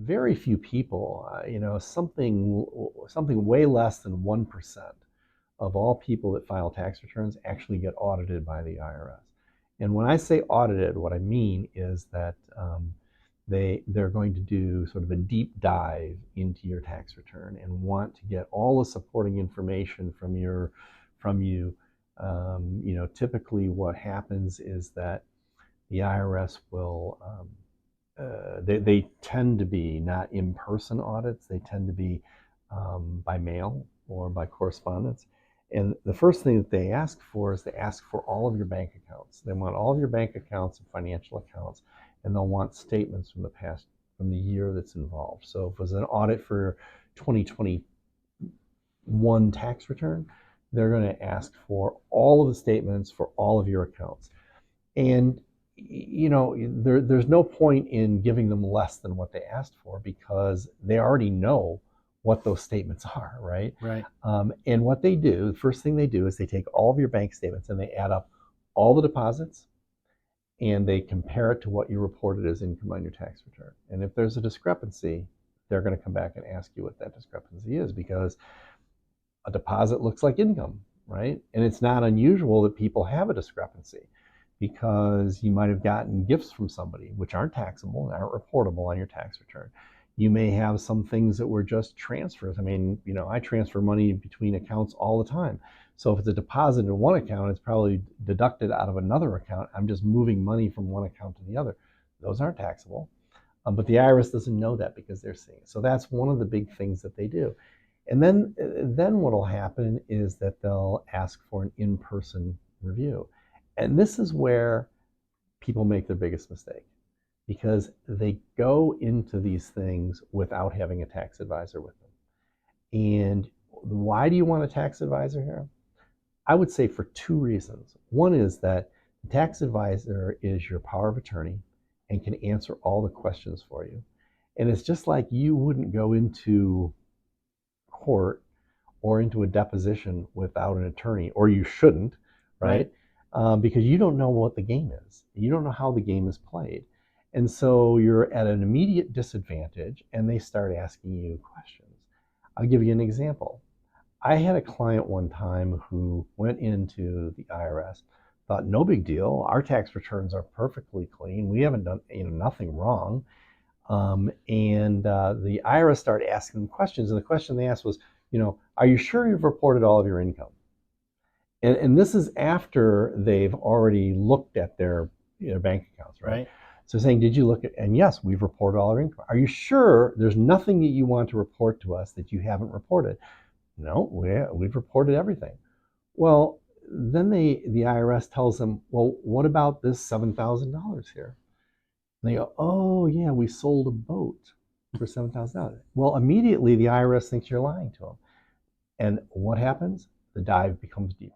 very few people, something way less than 1% of all people that file tax returns actually get audited by the IRS. And when I say audited, what I mean is that they're going to do sort of a deep dive into your tax return and want to get all the supporting information from you. Typically what happens is that the IRS will they tend to be not in-person audits. They tend to be by mail or by correspondence. And the first thing that they ask for is they ask for all of your bank accounts. They want all of your bank accounts and financial accounts, and they'll want statements from the year that's involved. So if it was an audit for 2021 tax return, they're going to ask for all of the statements for all of your accounts. And there's no point in giving them less than what they asked for because they already know what those statements are, right? Right. And what they do, the first thing they do is they take all of your bank statements and they add up all the deposits and they compare it to what you reported as income on your tax return. And if there's a discrepancy, they're going to come back and ask you what that discrepancy is, because a deposit looks like income, right? And it's not unusual that people have a discrepancy, because you might have gotten gifts from somebody which aren't taxable and aren't reportable on your tax return. You may have some things that were just transfers. I mean, I transfer money between accounts all the time. So if it's a deposit in one account, it's probably deducted out of another account. I'm just moving money from one account to the other. Those aren't taxable. But the IRS doesn't know that because they're seeing it. So that's one of the big things that they do. And then what will happen is that they'll ask for an in-person review. And this is where people make their biggest mistake, because they go into these things without having a tax advisor with them. And why do you want a tax advisor here? I would say for two reasons. One is that the tax advisor is your power of attorney and can answer all the questions for you. And it's just like you wouldn't go into court or into a deposition without an attorney, or you shouldn't, right? Because you don't know what the game is. You don't know how the game is played. And so you're at an immediate disadvantage, and they start asking you questions. I'll give you an example. I had a client one time who went into the IRS, thought no big deal. Our tax returns are perfectly clean. We haven't done nothing wrong. And the IRS started asking them questions, and the question they asked was, are you sure you've reported all of your income? And this is after they've already looked at their bank accounts, right? So saying, did you look at, and yes, we've reported all our income. Are you sure there's nothing that you want to report to us that you haven't reported? No, we've reported everything. Well, then the IRS tells them, well, what about this $7,000 here? And they go, oh yeah, we sold a boat for $7,000. Well, immediately the IRS thinks you're lying to them. And what happens? The dive becomes deep.